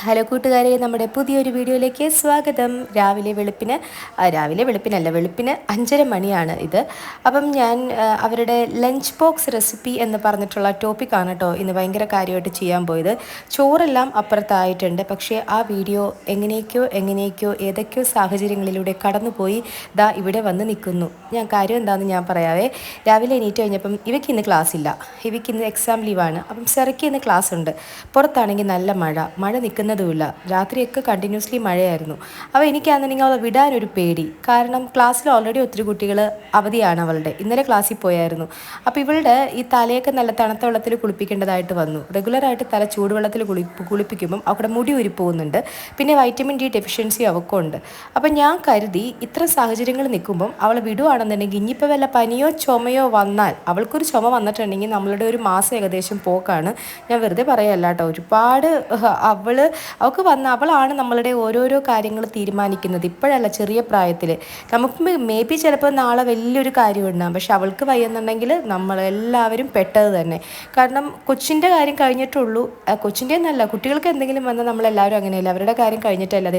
Hello കൂട്ടുകാരെ, നമ്മുടെ പുതിയൊരു വീഡിയോയിലേക്ക് സ്വാഗതം. രാവിലെ വെളുപ്പിനല്ല, വെളുപ്പിന് 5:30 മണിയാണ് ഇത്. അപ്പം ഞാൻ അവരുടെ ലഞ്ച് ബോക്സ് റെസിപ്പി എന്ന് പറഞ്ഞിട്ടുള്ള ടോപ്പിക്കാണ് കേട്ടോ ഇന്ന് ഭയങ്കര കാര്യമായിട്ട് ചെയ്യാൻ പോയത്. ചോറെല്ലാം അപ്പുറത്തായിട്ടുണ്ട്, പക്ഷേ ആ വീഡിയോ എങ്ങനെയൊക്കെയോ ഏതൊക്കെയോ സാഹചര്യങ്ങളിലൂടെ കടന്നുപോയി ഇവിടെ വന്ന് നിൽക്കുന്നു. കാര്യം എന്താണെന്ന് ഞാൻ പറയാവേ. രാവിലെ എണീറ്റ് കഴിഞ്ഞപ്പം ഇവയ്ക്ക് ഇന്ന് ക്ലാസ് ഇല്ല, ഇവയ്ക്ക് ഇന്ന് എക്സാം ലീവാണ്. അപ്പം സെറയ്ക്ക് ഇന്ന് ക്ലാസ് ഉണ്ട്. പുറത്താണെങ്കിൽ നല്ല മഴ നിൽക്കുന്നതുമില്ല. രാത്രിയൊക്കെ കണ്ടിന്യൂസ്ലി മഴയായിരുന്നു. അപ്പോൾ എനിക്കാണെന്നുണ്ടെങ്കിൽ അവളെ വിടാനൊരു പേടി. കാരണം ക്ലാസ്സിൽ ഓൾറെഡി ഒത്തിരി കുട്ടികൾ അവധിയാണ് അവളുടെ. ഇന്നലെ ക്ലാസ്സിൽ പോയായിരുന്നു. അപ്പോൾ ഇവളുടെ ഈ തലയൊക്കെ നല്ല തണുത്ത വെള്ളത്തിൽ കുളിപ്പിക്കേണ്ടതായിട്ട് വന്നു. റെഗുലറായിട്ട് തല ചൂടുവെള്ളത്തിൽ കുളിപ്പിക്കുമ്പം അവിടെ മുടി ഉരിപ്പോകുന്നുണ്ട്. പിന്നെ വൈറ്റമിൻ ഡി ഡെഫിഷ്യൻസി അവൾക്കുണ്ട്. അപ്പം ഞാൻ കരുതി ഇത്ര സാഹചര്യങ്ങൾ നിൽക്കുമ്പം അവളെ വിടുവാണെന്നുണ്ടെങ്കിൽ ഇനിയിപ്പോൾ വല്ല പനിയോ ചുമയോ വന്നാൽ, അവൾക്കൊരു ചുമ വന്നിട്ടുണ്ടെങ്കിൽ നമ്മളുടെ ഒരു മാസം ഏകദേശം പോക്കാണ്. ഞാൻ വെറുതെ പറയല്ല കേട്ടോ. ഒരുപാട് അവൾക്ക് അവളാണ് നമ്മളുടെ ഓരോരോ കാര്യങ്ങൾ തീരുമാനിക്കുന്നത്. ഇപ്പോഴല്ല, ചെറിയ പ്രായത്തിൽ. നമുക്ക് മേ ബി ചിലപ്പോൾ നാളെ വലിയൊരു കാര്യം ഉണ്ടാകും, പക്ഷെ അവൾക്ക് വയ്യെന്നുണ്ടെങ്കിൽ നമ്മളെല്ലാവരും പെട്ടത് തന്നെ. കാരണം കൊച്ചിൻ്റെ കാര്യം കഴിഞ്ഞിട്ടുള്ളൂ. കൊച്ചിൻ്റെ എന്നല്ല, കുട്ടികൾക്ക് എന്തെങ്കിലും വന്നാൽ നമ്മളെല്ലാവരും അങ്ങനെയല്ല. അവരുടെ കാര്യം കഴിഞ്ഞിട്ടല്ല, അത്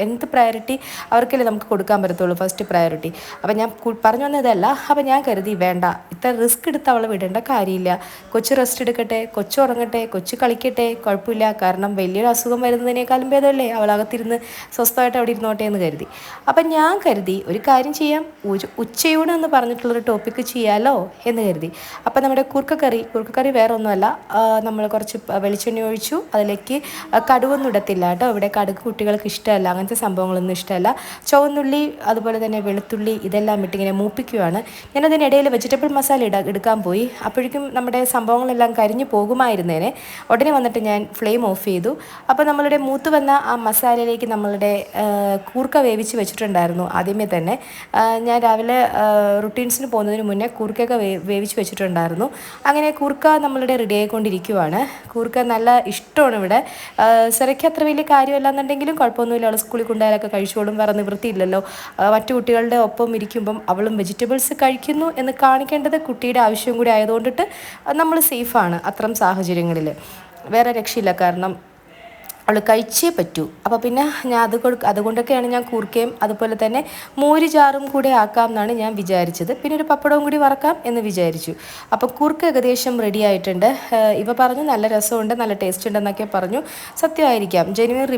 എന്ത് പ്രയോറിറ്റി അവർക്കല്ലേ നമുക്ക് കൊടുക്കാൻ പറ്റത്തുള്ളൂ, ഫസ്റ്റ് പ്രയോറിറ്റി. അപ്പം ഞാൻ പറഞ്ഞു വന്നതല്ല. അപ്പം ഞാൻ കരുതി വേണ്ട, ഇത്ര റിസ്ക് എടുത്ത് അവളെ വിടേണ്ട കാര്യമില്ല. കൊച്ച് റെസ്റ്റ് എടുക്കട്ടെ, കൊച്ചു ഉറങ്ങട്ടെ, കൊച്ചു കളിക്കട്ടെ, കുഴപ്പമില്ല. കാരണം വലിയൊരു അസുഖം വരുന്നതിനേക്കാളും ഭേദമല്ലേ അവളകത്തിരുന്ന് സ്വസ്ഥമായിട്ട് അവിടെ ഇരുന്നോട്ടെ എന്ന് കരുതി. അപ്പം ഞാൻ കരുതി ഒരു കാര്യം ചെയ്യാം, ഉച്ചയൂണ് എന്ന് പറഞ്ഞിട്ടുള്ളൊരു ടോപ്പിക്ക് ചെയ്യാമല്ലോ എന്ന് കരുതി. അപ്പം നമ്മുടെ കുറുക്കക്കറി വേറെ ഒന്നുമല്ല. നമ്മൾ കുറച്ച് വെളിച്ചെണ്ണ ഒഴിച്ചു. അതിലേക്ക് കടുകൊന്നും ഇടത്തില്ല കേട്ടോ. ഇവിടെ കടുക് കുട്ടികൾക്ക് ഇഷ്ടമല്ല, അങ്ങനത്തെ സംഭവങ്ങളൊന്നും ഇഷ്ടമല്ല. ചുവന്നുള്ളി അതുപോലെ തന്നെ വെളുത്തുള്ളി ഇതെല്ലാം ഇട്ടിങ്ങനെ മൂപ്പിക്കുകയാണ്. ഞാനതിനിടയിൽ വെജിറ്റബിൾ മസാല എടുക്കാൻ പോയി. അപ്പോഴേക്കും നമ്മുടെ സംഭവങ്ങളെല്ലാം കരിഞ്ഞു പോകുമായിരുന്നേനെ. ഉടനെ വന്നിട്ട് ഞാൻ ഫ്ലെയിം ഓഫ് ചെയ്തു. അപ്പോൾ നമ്മളുടെ മൂത്ത് വന്ന ആ മസാലയിലേക്ക് നമ്മളുടെ കൂർക്ക വേവിച്ച് വെച്ചിട്ടുണ്ടായിരുന്നു ആദ്യമേ തന്നെ. ഞാൻ രാവിലെ റുട്ടീൻസിന് പോകുന്നതിന് മുന്നേ കൂർക്കയൊക്കെ വേവിച്ച് വെച്ചിട്ടുണ്ടായിരുന്നു. അങ്ങനെ കൂർക്ക നമ്മളുടെ റെഡി ആയിക്കൊണ്ടിരിക്കുവാണ്. കൂർക്ക നല്ല ഇഷ്ടമാണ് ഇവിടെ. സെറയ്ക്ക് അത്ര വലിയ കാര്യമല്ല എന്നുണ്ടെങ്കിലും കുഴപ്പമൊന്നുമില്ല, അവൾ സ്കൂളിൽ കൊണ്ടുപോയാലൊക്കെ കഴിച്ചോളും. വേറെ നിവൃത്തിയില്ലല്ലോ. മറ്റു കുട്ടികളുടെ ഒപ്പം ഇരിക്കുമ്പം അവളും വെജിറ്റബിൾസ് കഴിക്കുന്നു എന്ന് കാണിക്കേണ്ടത് കുട്ടിയുടെ ആവശ്യം കൂടി ആയതുകൊണ്ടിട്ട് നമ്മൾ സേഫാണ് അത്തരം സാഹചര്യങ്ങളിൽ. വേറെ രക്ഷയില്ല, കാരണം അവൾ കഴിച്ചേ പറ്റൂ. അപ്പോൾ പിന്നെ ഞാൻ അതുകൊണ്ടൊക്കെയാണ് ഞാൻ കൂർക്കയും അതുപോലെ തന്നെ മോര് ചാറും കൂടെ ആക്കാം എന്നാണ് ഞാൻ വിചാരിച്ചത്. പിന്നെ ഒരു പപ്പടവും കൂടി വറക്കാം എന്ന് വിചാരിച്ചു. അപ്പോൾ കൂർക്ക ഏകദേശം റെഡി ആയിട്ടുണ്ട്. ഇവ പറഞ്ഞു നല്ല രസമുണ്ട്, നല്ല ടേസ്റ്റ് ഉണ്ടെന്നൊക്കെ പറഞ്ഞു. സത്യമായിരിക്കാം, ജെന്യുവൻ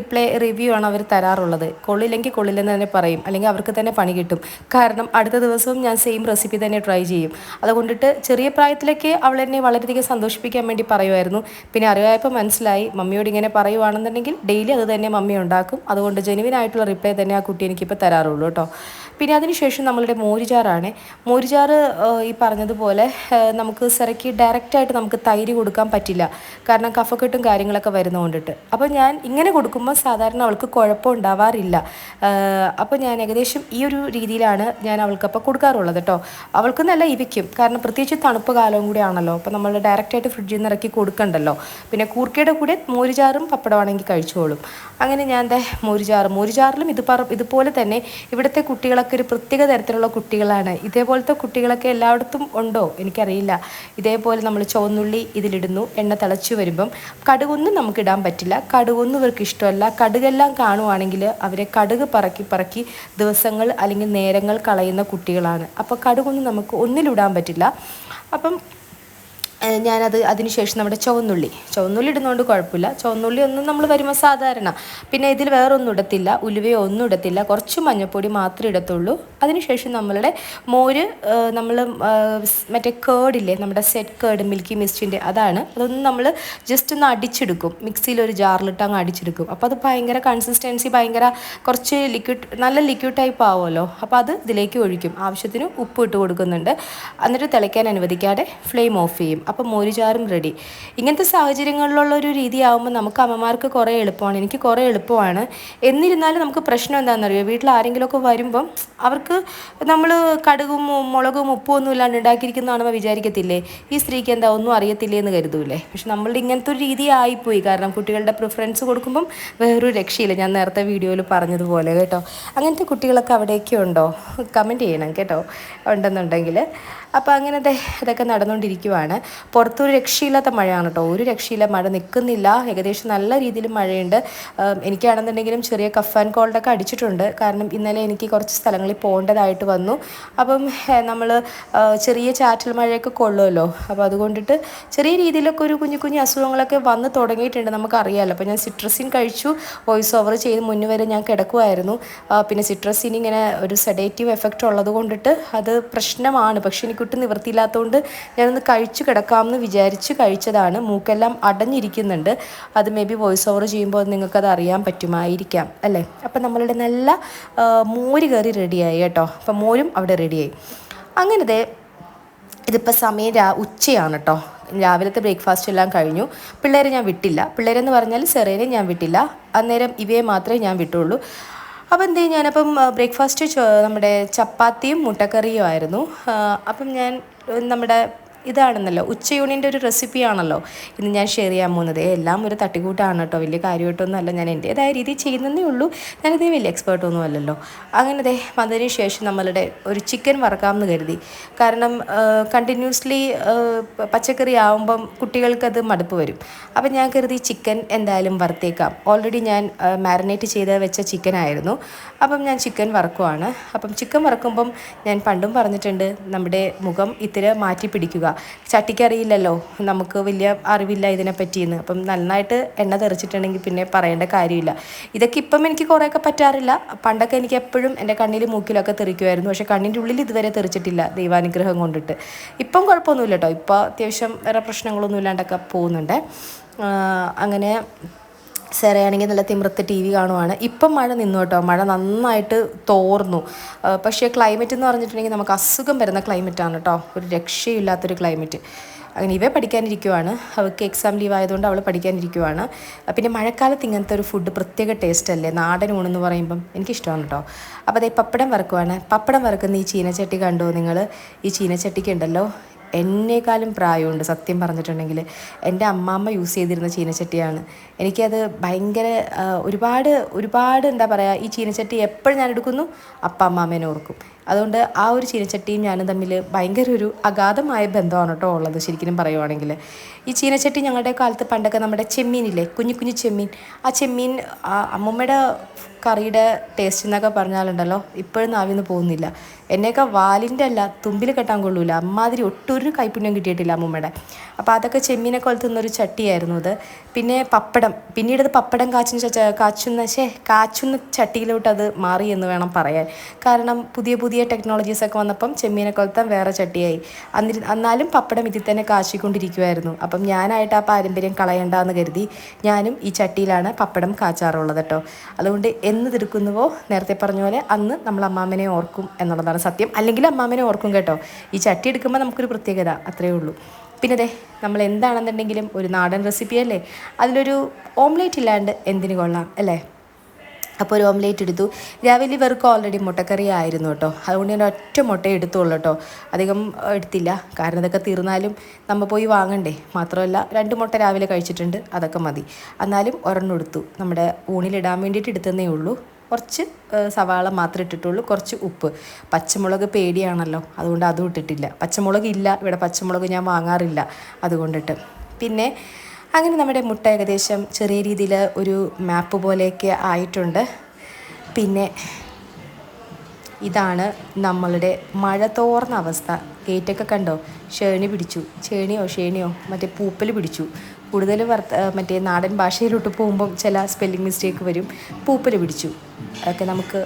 റിവ്യൂ ആണ് അവർ തരാറുള്ളത്. കൊള്ളില്ലെങ്കിൽ കൊള്ളില്ലെന്ന് തന്നെ പറയും, അല്ലെങ്കിൽ അവർക്ക് തന്നെ പണി കിട്ടും. കാരണം അടുത്ത ദിവസവും ഞാൻ സെയിം റെസിപ്പി തന്നെ ട്രൈ ചെയ്യും. അതുകൊണ്ടിട്ട് ചെറിയ പ്രായത്തിലൊക്കെ അവൾ എന്നെ വളരെയധികം സന്തോഷിപ്പിക്കാൻ വേണ്ടി പറയുമായിരുന്നു. പിന്നെ അറിയായപ്പോൾ മനസ്സിലായി, മമ്മിയോട് ഇങ്ങനെ പറയുവാണെന്നുണ്ടെങ്കിൽ ഡെയിലി അത് തന്നെ മമ്മി ഉണ്ടാക്കും. അതുകൊണ്ട് ജെനുവിനായിട്ടുള്ള റിപ്ലൈ തന്നെ ആ കുട്ടി എനിക്കിപ്പോൾ തരാറുള്ളൂ കേട്ടോ. പിന്നെ അതിനുശേഷം നമ്മളുടെ മോരുചാറാണ്. മോരുചാറ് ഈ പറഞ്ഞതുപോലെ നമുക്ക് സെറയ്ക്ക് ഡയറക്റ്റായിട്ട് നമുക്ക് തൈര് കൊടുക്കാൻ പറ്റില്ല, കാരണം കഫക്കെട്ടും കാര്യങ്ങളൊക്കെ വരുന്നതുകൊണ്ടിട്ട്. അപ്പോൾ ഞാൻ ഇങ്ങനെ കൊടുക്കുമ്പോൾ സാധാരണ അവൾക്ക് കുഴപ്പമുണ്ടാവാറില്ല. അപ്പോൾ ഞാൻ ഏകദേശം ഈ ഒരു രീതിയിലാണ് ഞാൻ അവൾക്കപ്പോൾ കൊടുക്കാറുള്ളത് കേട്ടോ. അവൾക്ക് നല്ല ഇവയ്ക്കും, കാരണം പ്രത്യേകിച്ച് തണുപ്പ് കാലവും കൂടി ആണല്ലോ. അപ്പോൾ നമ്മൾ ഡയറക്റ്റായിട്ട് ഫ്രിഡ്ജിൽ നിന്ന് ഇറക്കി കൊടുക്കണ്ടല്ലോ. പിന്നെ കൂർക്കയുടെ കൂടെ മോരുചാറും പപ്പടമാണെങ്കിൽ കഴിച്ചോളും. അങ്ങനെ ഞാൻ മോരുചാറിലും ഇതുപോലെ തന്നെ ഇവിടുത്തെ കുട്ടികളൊക്കെ ഒരു പ്രത്യേക തരത്തിലുള്ള കുട്ടികളാണ്. ഇതേപോലത്തെ കുട്ടികളൊക്കെ എല്ലായിടത്തും ഉണ്ടോ എനിക്കറിയില്ല. ഇതേപോലെ നമ്മൾ ചുവന്നുള്ളി ഇതിലിടുന്നു. എണ്ണ തിളച്ചു വരുമ്പം കടുകൊന്നും നമുക്ക് ഇടാൻ പറ്റില്ല, കടുകൊന്നും ഇവർക്ക് ഇഷ്ടമല്ല. കടുകെല്ലാം കാണുവാണെങ്കിൽ അവരെ കടുക് പറക്കി ദിവസങ്ങൾ അല്ലെങ്കിൽ നേരങ്ങൾ കളയുന്ന കുട്ടികളാണ്. അപ്പോൾ കടുകൊന്നും നമുക്ക് ഒന്നിലിടാൻ പറ്റില്ല. അപ്പം അതിനുശേഷം നമ്മുടെ ചുവന്നുള്ളി ഇടുന്നതുകൊണ്ട് കുഴപ്പമില്ല. ചുവന്നുള്ളി ഒന്നും നമ്മൾ വരുമ്പോൾ സാധാരണ. പിന്നെ ഇതിൽ വേറെ ഒന്നും ഇടത്തില്ല, ഉലുവയോ ഒന്നും ഇടത്തില്ല, കുറച്ച് മഞ്ഞൾപ്പൊടി മാത്രമേ ഇടത്തുള്ളൂ. അതിനുശേഷം നമ്മളുടെ മോര്, നമ്മൾ മറ്റേ കേടില്ലേ, നമ്മുടെ സെറ്റ് കേട് മിൽക്കി മിസ്റ്റിൻ്റെ അതൊന്ന് നമ്മൾ ജസ്റ്റ് ഒന്ന് അടിച്ചെടുക്കും. മിക്സിയിൽ ഒരു ജാറിലിട്ട് അങ്ങ് അടിച്ചെടുക്കും. അപ്പോൾ അത് ഭയങ്കര കൺസിസ്റ്റൻസി, കുറച്ച് നല്ല ലിക്വിഡ് ടൈപ്പ് ആവുമല്ലോ. അപ്പോൾ അത് ഇതിലേക്ക് ഒഴിക്കും. ആവശ്യത്തിന് ഉപ്പ് ഇട്ട് കൊടുക്കുന്നുണ്ട്. എന്നിട്ട് തിളയ്ക്കാൻ അനുവദിക്കാതെ ഫ്ലെയിം ഓഫ് ചെയ്യും. അപ്പം മോരുചാറും റെഡി. ഇങ്ങനത്തെ സാഹചര്യങ്ങളിലുള്ളൊരു രീതിയാകുമ്പോൾ നമുക്ക് അമ്മമാർക്ക് കുറേ എളുപ്പമാണ്, എനിക്ക് കുറേ എളുപ്പമാണ്. എന്നിരുന്നാലും നമുക്ക് പ്രശ്നം എന്താണെന്നറിയോ, വീട്ടിൽ ആരെങ്കിലുമൊക്കെ വരുമ്പം അവർക്ക് നമ്മൾ കടുകും മുളകും ഉപ്പും ഒന്നും ഇല്ലാണ്ട് ഉണ്ടാക്കിയിരിക്കുന്നതാണെന്ന് വിചാരിക്കത്തില്ലേ, ഈ സ്ത്രീക്ക് എന്താ ഒന്നും അറിയത്തില്ലേ എന്ന് കരുതൂല്ലേ. പക്ഷെ നമ്മളുടെ ഇങ്ങനത്തെ ഒരു രീതി ആയിപ്പോയി. കാരണം കുട്ടികളുടെ പ്രിഫറൻസ് കൊടുക്കുമ്പം വേറൊരു രക്ഷയില്ല, ഞാൻ നേരത്തെ വീഡിയോയിൽ പറഞ്ഞതുപോലെ കേട്ടോ. അങ്ങനത്തെ കുട്ടികളൊക്കെ അവിടെയൊക്കെ ഉണ്ടോ? കമൻറ്റ് ചെയ്യണം കേട്ടോ, ഉണ്ടെന്നുണ്ടെങ്കിൽ. അപ്പോൾ അങ്ങനത്തെ ഇതൊക്കെ നടന്നുകൊണ്ടിരിക്കുവാണ്. പുറത്തൊരു രക്ഷയില്ലാത്ത മഴയാണ് കേട്ടോ, ഒരു രക്ഷയില്ല, മഴ നിൽക്കുന്നില്ല, ഏകദേശം നല്ല രീതിയിൽ മഴയുണ്ട്. എനിക്കാണെന്നുണ്ടെങ്കിലും ചെറിയ കഫ് ആൻഡ് കോൾഡൊക്കെ അടിച്ചിട്ടുണ്ട്, കാരണം ഇന്നലെ എനിക്ക് കുറച്ച് സ്ഥലങ്ങളിൽ പോകേണ്ടതായിട്ട് വന്നു. അപ്പം നമ്മൾ ചെറിയ ചാറ്റൽ മഴയൊക്കെ കൊള്ളുമല്ലോ, അപ്പോൾ അതുകൊണ്ടിട്ട് ചെറിയ രീതിയിലൊക്കെ ഒരു കുഞ്ഞു കുഞ്ഞു അസുഖങ്ങളൊക്കെ വന്ന് തുടങ്ങിയിട്ടുണ്ട്, നമുക്കറിയാമല്ലോ. അപ്പോൾ ഞാൻ സിട്രസിൻ കഴിച്ചു, വോയിസ് ഓവർ ചെയ്ത് മുന്നേ വരെ ഞാൻ കിടക്കുമായിരുന്നു. പിന്നെ സിട്രസിൻ ഇങ്ങനെ ഒരു സെഡേറ്റീവ് എഫക്റ്റ് ഉള്ളത് കൊണ്ടിട്ട് അത് പ്രശ്നമാണ്, പക്ഷേ എനിക്കൊട്ടും നിവൃത്തിയില്ലാത്തതുകൊണ്ട് ഞാനൊന്ന് കഴിച്ചു കിടക്കാമെന്ന് വിചാരിച്ച് കഴിച്ചതാണ്. മൂക്കെല്ലാം അടഞ്ഞിരിക്കുന്നുണ്ട്, അത് മേ ബി വോയിസ് ഓവർ ചെയ്യുമ്പോൾ നിങ്ങൾക്കത് അറിയാൻ പറ്റുമായിരിക്കാം അല്ലേ. അപ്പം നമ്മളുടെ നല്ല മോര് കറി റെഡിയായി കേട്ടോ, അപ്പം മോരും അവിടെ റെഡിയായി. അങ്ങനത്തെ ഇതിപ്പോൾ സമയം ഉച്ചയാണ് കേട്ടോ, രാവിലത്തെ ബ്രേക്ക്ഫാസ്റ്റ് എല്ലാം കഴിഞ്ഞു. പിള്ളേരെ ഞാൻ വിട്ടില്ല, പിള്ളേരെന്ന് പറഞ്ഞാൽ സെറേനെ ഞാൻ വിട്ടില്ല, അന്നേരം ഇവയെ മാത്രമേ ഞാൻ വിട്ടുള്ളൂ. അപ്പം എന്ത് ചെയ്യും, ഞാനപ്പം ബ്രേക്ക്ഫാസ്റ്റ് നമ്മുടെ ചപ്പാത്തിയും മുട്ടക്കറിയും ആയിരുന്നു. അപ്പം ഞാൻ നമ്മുടെ ഇതാണെന്നല്ലോ ഉച്ചയൂണിൻ്റെ ഒരു റെസിപ്പിയാണല്ലോ ഇന്ന് ഞാൻ ഷെയർ ചെയ്യാൻ പോകുന്നത്. എല്ലാം ഒരു തട്ടിക്കൂട്ടാണ് കേട്ടോ, വലിയ കാര്യമായിട്ടൊന്നും അല്ല, ഞാൻ എൻ്റേതായ രീതിയിൽ ചെയ്യുന്നതേ ഉള്ളൂ, ഞാനിത് വലിയ എക്സ്പേർട്ടൊന്നും അല്ലല്ലോ. അങ്ങനെ അതിന് ശേഷം നമ്മളുടെ ഒരു ചിക്കൻ വറക്കാമെന്ന് കരുതി. കാരണം കണ്ടിന്യൂസ്ലി പച്ചക്കറി ആവുമ്പം കുട്ടികൾക്കത് മടുപ്പ് വരും. അപ്പം ഞാൻ കരുതി ചിക്കൻ എന്തായാലും വറുത്തേക്കാം. ഓൾറെഡി ഞാൻ മാരിനേറ്റ് ചെയ്ത് വെച്ച ചിക്കനായിരുന്നു. അപ്പം ഞാൻ ചിക്കൻ വറക്കുവാണ്. അപ്പം ചിക്കൻ വറക്കുമ്പം ഞാൻ പണ്ടും പറഞ്ഞിട്ടുണ്ട്, നമ്മുടെ മുഖം ഇത്തിരി മാറ്റി പിടിക്കുക. ചട്ടിക്കറിയില്ലല്ലോ, നമുക്ക് വലിയ അറിവില്ല ഇതിനെപ്പറ്റിയെന്ന്. അപ്പം നന്നായിട്ട് എണ്ണ തെറിച്ചിട്ടുണ്ടെങ്കിൽ പിന്നെ പറയേണ്ട കാര്യമില്ല. ഇതൊക്കെ ഇപ്പം എനിക്ക് കുറേയൊക്കെ പറ്റാറില്ല, പണ്ടൊക്കെ എനിക്ക് എപ്പോഴും എൻ്റെ കണ്ണിൽ മൂക്കിലൊക്കെ തെറിക്കുമായിരുന്നു, പക്ഷേ കണ്ണിൻ്റെ ഉള്ളിൽ ഇതുവരെ തെറിച്ചിട്ടില്ല, ദൈവാനുഗ്രഹം കൊണ്ടിട്ട്. ഇപ്പം കുഴപ്പമൊന്നുമില്ല കേട്ടോ, ഇപ്പോൾ അത്യാവശ്യം വേറെ പ്രശ്നങ്ങളൊന്നും ഇല്ലാണ്ടൊക്കെ പോകുന്നുണ്ട്. അങ്ങനെ സെറയാണെങ്കിൽ നല്ല തിമിർത്ത് ടി വി കാണുവാണ്. ഇപ്പം മഴ നിന്നു കേട്ടോ, മഴ നന്നായിട്ട് തോർന്നു. പക്ഷേ ക്ലൈമറ്റ് എന്ന് പറഞ്ഞിട്ടുണ്ടെങ്കിൽ നമുക്ക് അസുഖം വരുന്ന ക്ലൈമറ്റാണ് കേട്ടോ, ഒരു രക്ഷയില്ലാത്തൊരു ക്ലൈമറ്റ്. അങ്ങനെ ഇവ പഠിക്കാനിരിക്കുവാണ്, അവൾക്ക് എക്സാം ലീവ് ആയതുകൊണ്ട് അവൾ പഠിക്കാനിരിക്കുവാണ്. പിന്നെ മഴക്കാലത്ത് ഇങ്ങനത്തെ ഒരു ഫുഡ് പ്രത്യേക ടേസ്റ്റ് അല്ലേ, നാടൻ ഊണെന്ന് പറയുമ്പം എനിക്കിഷ്ടമാണ് കേട്ടോ. അപ്പോൾ അതേ പപ്പടം വറക്കുവാണ്. പപ്പടം വറക്കുന്ന ഈ ചീനച്ചട്ടി കണ്ടോ നിങ്ങൾ, ഈ ചീനച്ചട്ടിക്ക് ഉണ്ടല്ലോ എന്നേക്കാളും പ്രായമുണ്ട് സത്യം പറഞ്ഞിട്ടുണ്ടെങ്കിൽ. എൻ്റെ അമ്മാമ്മ യൂസ് ചെയ്തിരുന്ന ചീനച്ചട്ടിയാണ്. എനിക്കത് ഭയങ്കര ഒരുപാട് എന്താ പറയുക, ഈ ചീനച്ചട്ടി എപ്പോഴും ഞാൻ എടുക്കുന്നു അപ്പം അമ്മാമ്മേനെ ഓർക്കും. അതുകൊണ്ട് ആ ഒരു ചീനച്ചട്ടിയും ഞാനും തമ്മിൽ ഭയങ്കര ഒരു അഗാധമായ ബന്ധമാണ് കേട്ടോ ഉള്ളത് ശരിക്കും പറയുവാണെങ്കിൽ. ഈ ചീനച്ചട്ടി ഞങ്ങളുടെ കാലത്ത് പണ്ടൊക്കെ നമ്മുടെ ചെമ്മീനില്ലേ, കുഞ്ഞു കുഞ്ഞു ചെമ്മീൻ, ആ ചെമ്മീൻ അമ്മൂമ്മയുടെ കറിയുടെ ടേസ്റ്റ് എന്നൊക്കെ പറഞ്ഞാലുണ്ടല്ലോ ഇപ്പോഴും നാവിന്ന് പോകുന്നില്ല. എന്നെയൊക്കെ വാലിൻ്റെ അല്ല തുമ്പിൽ കെട്ടാൻ കൊള്ളൂല, അമ്മാതിരി ഒട്ടൊരു കൈപ്പുണ്യം കിട്ടിയിട്ടില്ല അമ്മൂമ്മയുടെ. അപ്പോൾ അതൊക്കെ ചെമ്മീനെ കൊളുത്തുന്നൊരു ചട്ടിയായിരുന്നു അത്. പിന്നെ പപ്പടം, പിന്നീട് അത് പപ്പടം കാച്ചുന്ന ചട്ടിയിലോട്ട് അത് മാറി എന്ന് വേണം പറയാൻ. കാരണം പുതിയ പുതിയ ടെക്നോളജീസൊക്കെ വന്നപ്പം ചെമ്മീനെ കൊളുത്താൻ വേറെ ചട്ടിയായി. എന്നാലും പപ്പടം ഇതിൽ തന്നെ കാച്ചിക്കൊണ്ടിരിക്കുമായിരുന്നു. അപ്പം ഞാനായിട്ട് ആ പാരമ്പര്യം കളയണ്ടെന്ന് കരുതി ഞാനും ഈ ചട്ടിയിലാണ് പപ്പടം കാച്ചാറുള്ളത് കേട്ടോ. അതുകൊണ്ട് എന്ന് തീർക്കുന്നുവോ നേരത്തെ പറഞ്ഞ പോലെ അന്ന് നമ്മൾ അമ്മാമ്മനെ ഓർക്കും എന്നുള്ളതാണ് സത്യം. അല്ലെങ്കിൽ അമ്മാമ്മനെ ഓർക്കും കേട്ടോ. ഈ ചട്ടി എടുക്കുമ്പോൾ നമുക്കൊരു പ്രത്യേകത, അത്രയേ ഉള്ളൂ. പിന്നെ നമ്മൾ എന്താണെന്നുണ്ടെങ്കിലും ഒരു നാടൻ റെസിപ്പി അല്ലേ, അതിലൊരു ഓംലേറ്റ് ഇല്ലാണ്ട് എന്തിനു കൊള്ളാം അല്ലേ. അപ്പോൾ ഒരു ഓംലേറ്റ് എടുത്തു. രാവിലെ ഇവർക്ക് ഓൾറെഡി മുട്ടക്കറി ആയിരുന്നു കേട്ടോ, അതുകൊണ്ട് ഞാൻ ഒറ്റ മുട്ട എടുത്തുള്ളൂ കേട്ടോ, അധികം എടുത്തില്ല. കാരണം ഇതൊക്കെ തീർന്നാലും നമ്മൾ പോയി വാങ്ങണ്ടേ. മാത്രമല്ല 2 മുട്ട രാവിലെ കഴിച്ചിട്ടുണ്ട്, അതൊക്കെ മതി. എന്നാലും ഒരെണ്ണം എടുത്തു, നമ്മുടെ ഊണിലിടാൻ വേണ്ടിയിട്ട് എടുത്തതേ ഉള്ളൂ. കുറച്ച് സവാള മാത്രമേ ഇട്ടിട്ടുള്ളൂ, കുറച്ച് ഉപ്പ്. പച്ചമുളക് പേടിയാണല്ലോ, അതുകൊണ്ട് അതും ഇട്ടിട്ടില്ല. പച്ചമുളക് ഇല്ല ഇവിടെ, പച്ചമുളക് ഞാൻ വാങ്ങാറില്ല അതുകൊണ്ടിട്ട്. പിന്നെ അങ്ങനെ നമ്മുടെ മുട്ട ഏകദേശം ചെറിയ രീതിയിൽ ഒരു മാപ്പ് പോലെയൊക്കെ ആയിട്ടുണ്ട്. പിന്നെ ഇതാണ് നമ്മളുടെ മഴ തോർന്ന അവസ്ഥ. ഗേറ്റൊക്കെ കണ്ടോ, ഷേണിയോ മറ്റേ പൂപ്പൽ പിടിച്ചു. കൂടുതൽ മറ്റേ നാടൻ ഭാഷയിലോട്ട് പോകുമ്പം ചില സ്പെല്ലിംഗ് മിസ്റ്റേക്ക് വരും. പൂപ്പൽ പിടിച്ചു. അതൊക്കെ നമുക്ക്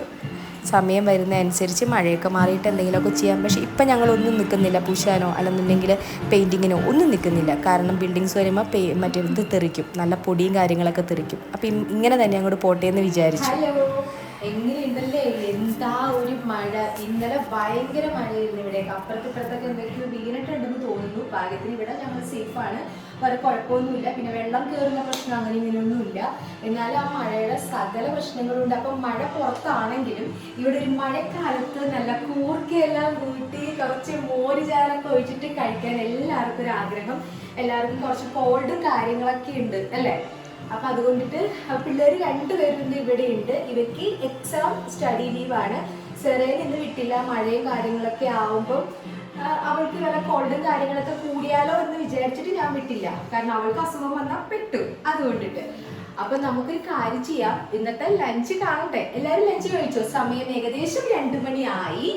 സമയം വരുന്നതനുസരിച്ച് മഴയൊക്കെ മാറിയിട്ട് എന്തെങ്കിലുമൊക്കെ ചെയ്യാം. പക്ഷേ ഇപ്പം ഞങ്ങളൊന്നും നിൽക്കുന്നില്ല, പൂശാനോ അല്ലെന്നുണ്ടെങ്കിൽ പെയിൻറ്റിങ്ങിനോ ഒന്നും നിൽക്കുന്നില്ല. കാരണം ബിൽഡിങ്സ് വരുമ്പോൾ മറ്റേ ഇത് തെറിക്കും, നല്ല പൊടിയും കാര്യങ്ങളൊക്കെ തെറിക്കും. അപ്പം ഇങ്ങനെ തന്നെ അങ്ങോട്ട് പോട്ടെ എന്ന് വിചാരിച്ചു. എങ്ങനെയുണ്ടല്ലേ, എന്താ ഒരു മഴ. ഇന്നലെ ഭയങ്കര മഴയായിരുന്നു ഇവിടെ. അപ്പുറത്തൊക്കെ എന്തൊക്കെയോ വീണിട്ടുണ്ടെന്ന് തോന്നുന്നു. ഭാഗ്യത്തിന് ഇവിടെ ഞങ്ങൾ സേഫാണ്, വേറെ കുഴപ്പമൊന്നുമില്ല. പിന്നെ വെള്ളം കയറുന്ന പ്രശ്നം അങ്ങനെ ഇങ്ങനെയൊന്നുമില്ല. എന്നാലും ആ മഴയുടെ സകല പ്രശ്നങ്ങളുണ്ട്. അപ്പം മഴ പുറത്താണെങ്കിലും ഇവിടെ ഒരു മഴക്കാലത്ത് നല്ല കൂർക്കയെല്ലാം കൂട്ടി കുറച്ച് മോര് ചാറൊക്കെ ഒഴിച്ചിട്ട് കഴിക്കാൻ എല്ലാവർക്കും ഒരു ആഗ്രഹം. എല്ലാവർക്കും കുറച്ച് കോൾഡും കാര്യങ്ങളൊക്കെ ഉണ്ട് അല്ലേ. അപ്പം അതുകൊണ്ടിട്ട് പിള്ളേർ 2 പേരും ഇവിടെ ഉണ്ട്. ഇവയ്ക്ക് എക്സാം സ്റ്റഡി ലീവാണ്. സെറേനെ ഇന്ന് വിട്ടില്ല, മഴയും കാര്യങ്ങളൊക്കെ ആവുമ്പം അവൾക്ക് വല്ല കോൾഡും കാര്യങ്ങളൊക്കെ കൂടിയാലോ എന്ന് വിചാരിച്ചിട്ട് ഞാൻ വിട്ടില്ല. കാരണം അവൾക്ക് അസുഖം വന്നാൽ പെട്ടു, അതുകൊണ്ടിട്ട്. അപ്പൊ നമുക്കൊരു കാര്യം ചെയ്യാം, ഇന്നത്തെ ലഞ്ച് കാണട്ടെ. എല്ലാരും ലഞ്ച് കഴിച്ചോ? സമയം ഏകദേശം 2 മണിയായി.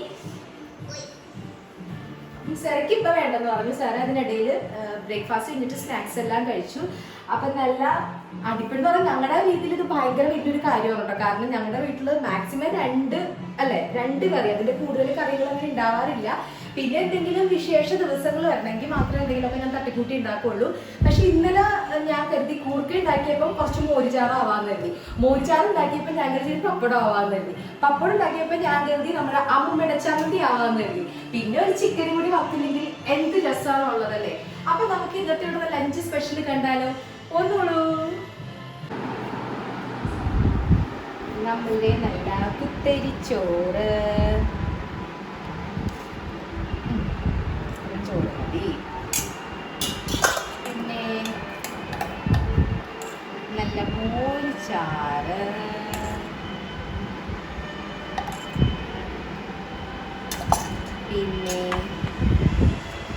സാറയ്ക്ക് ഇപ്പൊ വേണ്ടെന്ന് പറഞ്ഞു. സാറ് അതിനിടയിൽ ബ്രേക്ക്ഫാസ്റ്റ് കഴിഞ്ഞിട്ട് സ്നാക്സ് എല്ലാം കഴിച്ചു. അപ്പൊ നല്ല അടിപ്പെടുന്ന പറഞ്ഞാൽ ഞങ്ങളുടെ വീട്ടിൽ ഇത് ഭയങ്കര വലിയൊരു കാര്യമാണ് കേട്ടോ. കാരണം ഞങ്ങളുടെ വീട്ടിൽ മാക്സിമം 2 കറി, അതിന്റെ കൂടുതൽ കറികൾ അങ്ങനെ ഉണ്ടാവാറില്ല. പിന്നെ എന്തെങ്കിലും വിശേഷ ദിവസങ്ങൾ വരണമെങ്കിൽ മാത്രമേ എന്തെങ്കിലുമൊക്കെ ഞാൻ തട്ടിക്കൂട്ടി ഉണ്ടാക്കുള്ളൂ. പക്ഷെ ഇന്നലെ ഞാൻ കരുതി കൂർക്ക ഉണ്ടാക്കിയപ്പോൾ കുറച്ച് മോരുചാറ് ആവാന്ന് കരുതി. മോരുചാറ് ഉണ്ടാക്കിയപ്പോൾ ഞാൻ കരുതി പപ്പടം ആവാന്ന് കരുതി. പപ്പടം ഉണ്ടാക്കിയപ്പോൾ ഞാൻ കരുതി നമ്മുടെ അമ്മൂമ്മയുടെ ചമ്മന്തി ആവാന്ന് കരുതി. പിന്നെ ഒരു ചിക്കനും കൂടി വന്നില്ലെങ്കിൽ എന്ത് രസമാണ് ഉള്ളതല്ലേ. അപ്പൊ നമുക്ക് ഇന്നത്തെ ഉള്ള ലഞ്ച് സ്പെഷ്യൽ കണ്ടാലോ? ഒന്നോളൂ. നമ്മളുടെ നല്ല കുത്തരിച്ചോറ്, പിന്നെ നല്ല മോരുചാറ്, പിന്നെ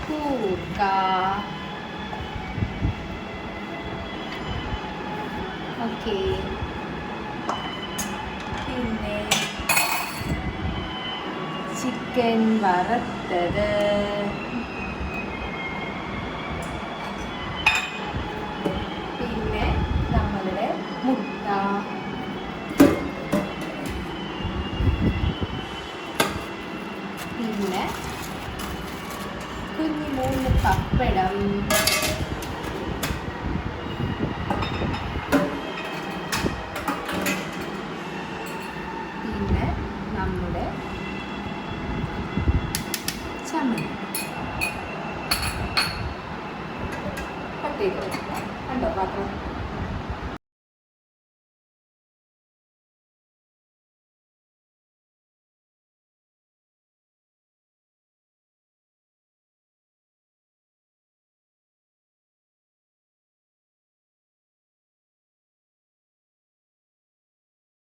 കൂർക്ക, ഓക്കെ, പിന്നെ ചിക്കൻ വറുത്തത്, പിന്നെ നമ്മളുടെ മുട്ട, പിന്നെ കുഞ്ഞു 3 പപ്പടം, പിന്നെ നമ്മുടെ